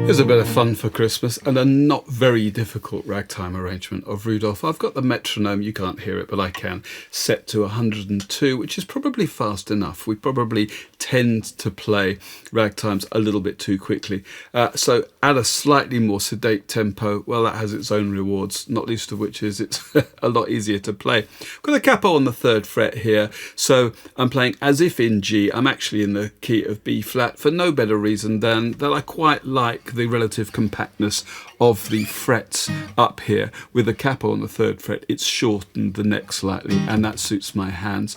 Here's a bit of fun for Christmas and a not very difficult ragtime arrangement of Rudolph. I've got the metronome, you can't hear it, but I can, set to 102, which is probably fast enough. We probably tend to play ragtimes a little bit too quickly. So at a slightly more sedate tempo, well, that has its own rewards, not least of which is it's a lot easier to play. I've got a capo on the 3rd fret here, so I'm playing as if in G. I'm actually in the key of B flat for no better reason than that I quite like the relative compactness of the frets up here. With the capo on the 3rd fret, it's shortened the neck slightly, and that suits my hands.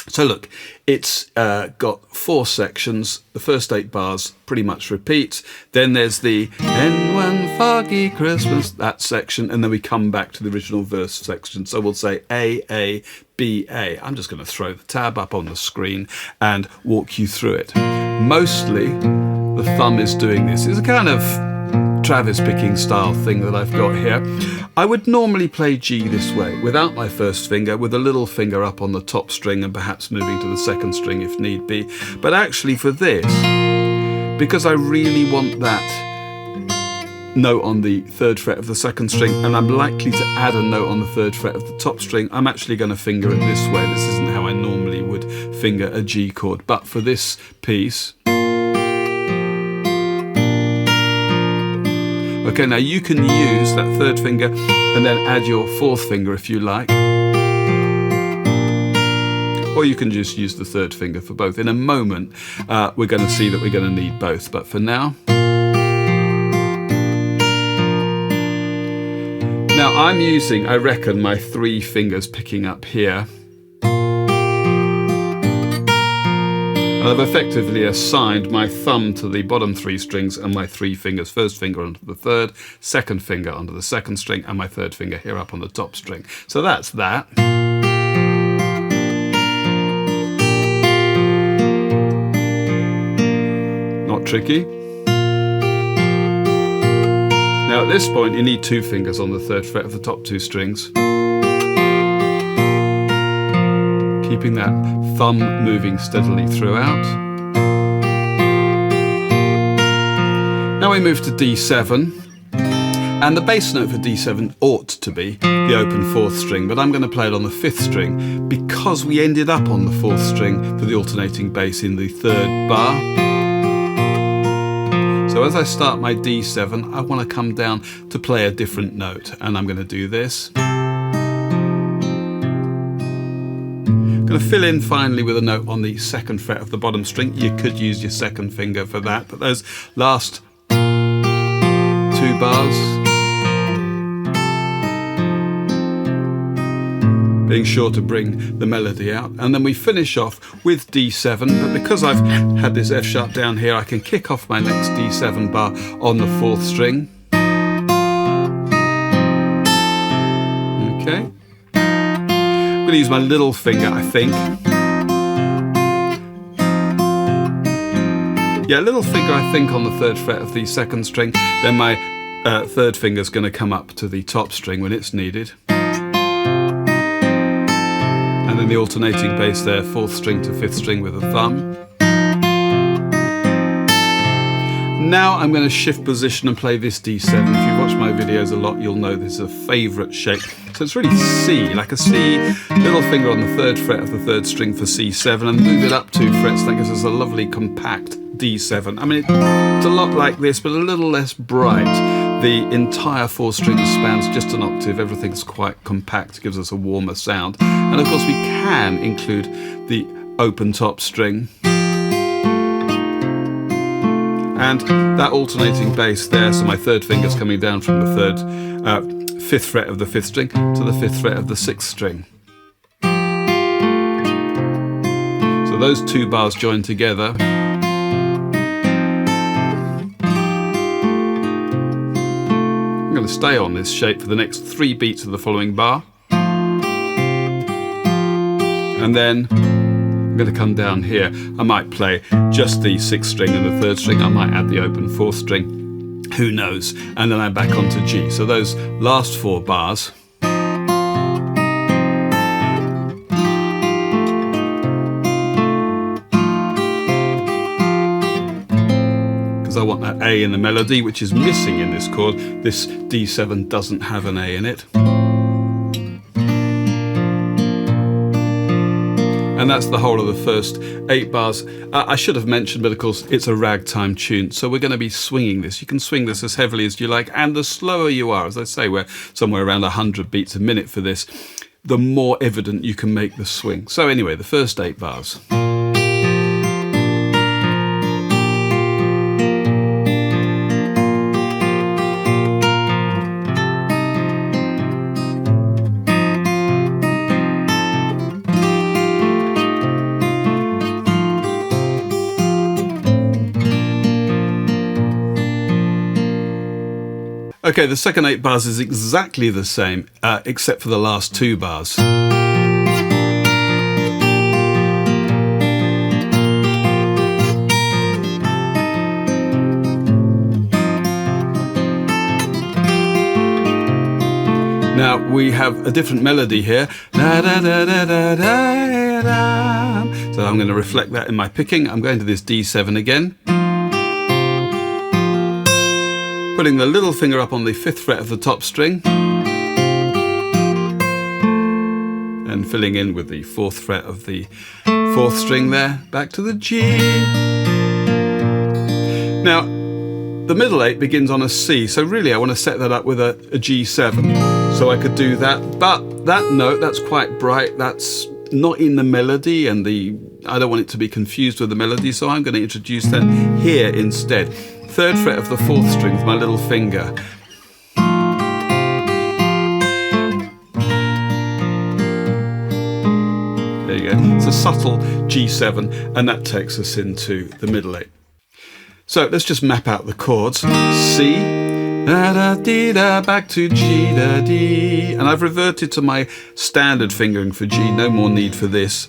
So look, it's got 4 sections. The first 8 bars pretty much repeat. Then there's the "And One Foggy Christmas," that section, and then we come back to the original verse section. So we'll say A, B, A. I'm just going to throw the tab up on the screen and walk you through it. Mostly, the thumb is doing this. It's a kind of Fingerpicking style thing that I've got here. I would normally play G this way, without my first finger, with a little finger up on the top string and perhaps moving to the 2nd string if need be. But actually for this, because I really want that note on the 3rd fret of the 2nd string, and I'm likely to add a note on the 3rd fret of the top string, I'm actually going to finger it this way. This isn't how I normally would finger a G chord, but for this piece. Okay, now you can use that 3rd finger and then add your 4th finger if you like. Or you can just use the 3rd finger for both. In a moment, we're going to see that we're going to need both, but for now. Now I'm using, I reckon, my 3 fingers picking up here. I've effectively assigned my thumb to the bottom 3 strings and my 3 fingers, 1st finger onto the 3rd, 2nd finger onto the 2nd string, and my 3rd finger here up on the top string. So that's that. Not tricky. Now at this point you need 2 fingers on the 3rd fret of the top 2 strings. Keeping that thumb moving steadily throughout. Now we move to D7, and the bass note for D7 ought to be the open 4th string, but I'm going to play it on the 5th string because we ended up on the 4th string for the alternating bass in the 3rd bar. So as I start my D7, I want to come down to play a different note, and I'm going to do this. Going to fill in finally with a note on the 2nd fret of the bottom string. You could use your 2nd finger for that, but those last 2 bars, being sure to bring the melody out. And then we finish off with D7, but because I've had this F sharp down here, I can kick off my next D7 bar on the 4th string. Okay. I'm going to use my little finger, I think. Yeah, little finger, I think, on the 3rd fret of the 2nd string. Then my 3rd finger is going to come up to the top string when it's needed. And then the alternating bass there, 4th string to 5th string with a thumb. Now I'm going to shift position and play this D7. If you've watched my videos a lot, you'll know this is a favourite shape. So it's really C, like a C, little finger on the 3rd fret of the 3rd string for C7, and move it up 2 frets. That gives us a lovely compact D7. I mean, it's a lot like this, but a little less bright. The entire 4 strings spans just an octave. Everything's quite compact, gives us a warmer sound. And of course we can include the open top string. And that alternating bass there, so my 3rd finger's coming down from the 5th fret of the 5th string to the 5th fret of the 6th string. So those 2 bars join together. I'm going to stay on this shape for the next 3 beats of the following bar. And then I'm going to come down here. I might play just the 6th string and the 3rd string. I might add the open 4th string. Who knows? And then I'm back onto G. So those last 4 bars. because I want that A in the melody, which is missing in this chord. This D7 doesn't have an A in it. And that's the whole of the first 8 bars. I should have mentioned, but of course it's a ragtime tune, so we're going to be swinging this. You can swing this as heavily as you like, and the slower you are, as I say, we're somewhere around 100 beats a minute for this, the more evident you can make the swing. So anyway, the first 8 bars. Okay, the second 8 bars is exactly the same, except for the last 2 bars. Now we have a different melody here. So I'm going to reflect that in my picking. I'm going to this D7 again. Putting the little finger up on the 5th fret of the top string and filling in with the 4th fret of the 4th string there, back to the G. Now the middle 8 begins on a C, so really I want to set that up with a G7, so I could do that, but that note, that's quite bright, that's not in the melody, and I don't want it to be confused with the melody, so I'm going to introduce that here instead. 3rd fret of the 4th string with my little finger. There you go. It's a subtle G7, and that takes us into the middle 8. So let's just map out the chords. C, da da dee da, back to G da dee, and I've reverted to my standard fingering for G. No more need for this.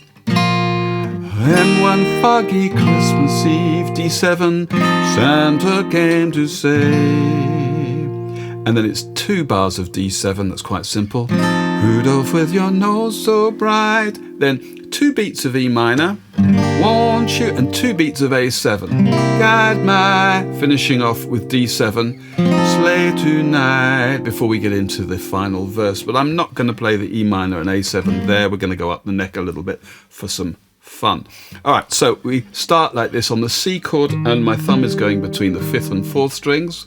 And one foggy Christmas Eve, D7, Santa came to say. And then it's 2 bars of D7, that's quite simple. Rudolph with your nose so bright. Then 2 beats of E minor, won't you, and 2 beats of A7. Guide my, finishing off with D7, sleigh tonight, before we get into the final verse. But I'm not going to play the E minor and A7 there. We're going to go up the neck a little bit for some fun. Alright, so we start like this on the C chord, and my thumb is going between the 5th and 4th strings.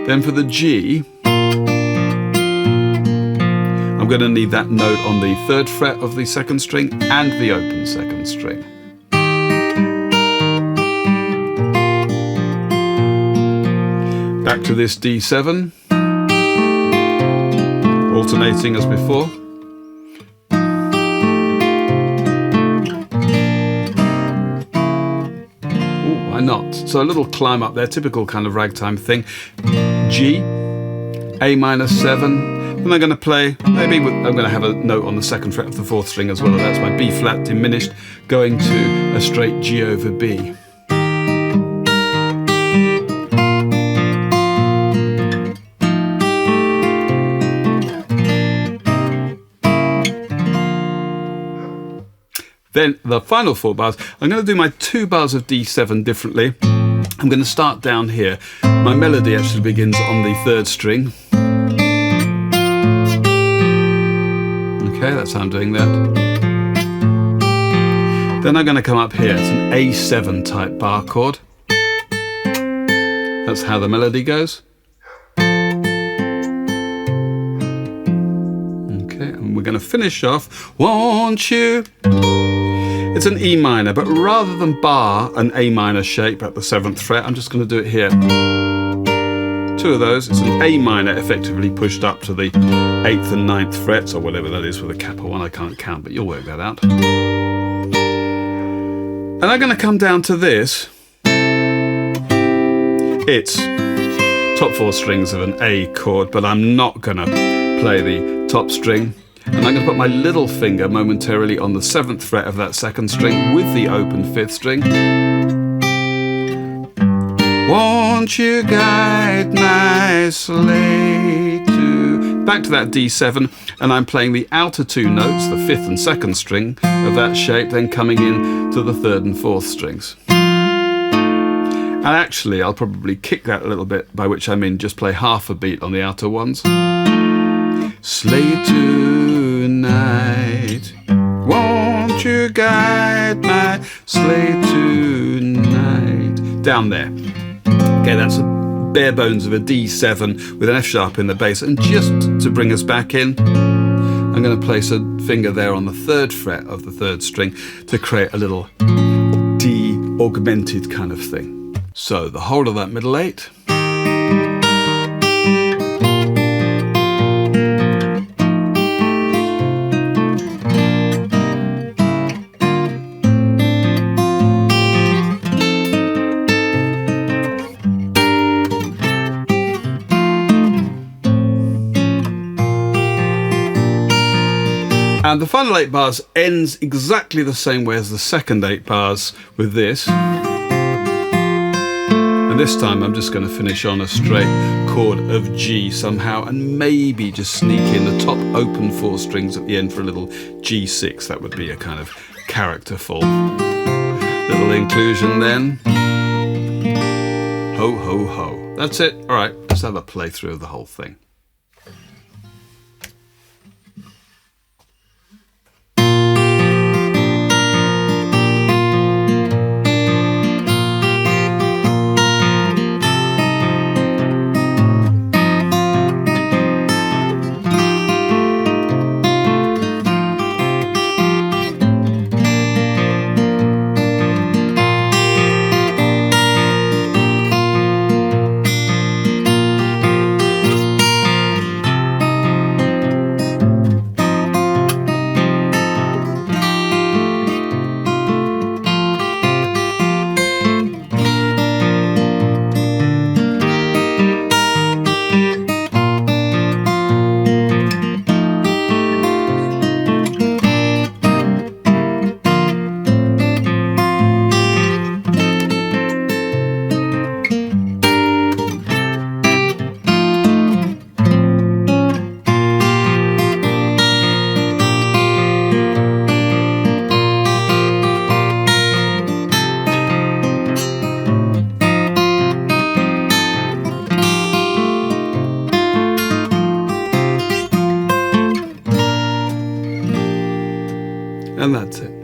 Then for the G, I'm going to need that note on the 3rd fret of the 2nd string and the open 2nd string. Back to this D7, alternating as before. Not. So a little climb up there, typical kind of ragtime thing. G, A minor 7, then I'm going to play, maybe I'm going to have a note on the 2nd fret of the 4th string as well. That's my B flat diminished, going to a straight G over B. Then the final 4 bars, I'm going to do my 2 bars of D7 differently. I'm going to start down here. My melody actually begins on the 3rd string. Okay, that's how I'm doing that. Then I'm going to come up here. It's an A7 type bar chord. That's how the melody goes. Okay, and we're going to finish off, won't you? It's an E minor, but rather than bar an A minor shape at the 7th fret, I'm just going to do it here. 2 of those. It's an A minor effectively pushed up to the 8th and 9th frets, or whatever that is with a kappa 1. I can't count, but you'll work that out. And I'm going to come down to this. It's top 4 strings of an A chord, but I'm not going to play the top string. And I'm going to put my little finger momentarily on the 7th fret of that 2nd string with the open 5th string. Won't you guide my sleigh back to that D7, and I'm playing the outer two notes, the 5th and 2nd string of that shape, then coming in to the 3rd and 4th strings. And actually, I'll probably kick that a little bit, by which I mean just play half a beat on the outer ones. Sleigh tonight, won't you guide my sleigh tonight? Down there. Okay, that's a bare bones of a D7 with an F sharp in the bass. And just to bring us back in, I'm going to place a finger there on the 3rd fret of the 3rd string to create a little D augmented kind of thing. So the whole of that middle 8. And the final 8 bars ends exactly the same way as the second 8 bars with this. And this time I'm just going to finish on a straight chord of G somehow, and maybe just sneak in the top open 4 strings at the end for a little G6. That would be a kind of characterful little inclusion then. Ho, ho, ho. That's it. All right, let's have a playthrough of the whole thing. And that's it.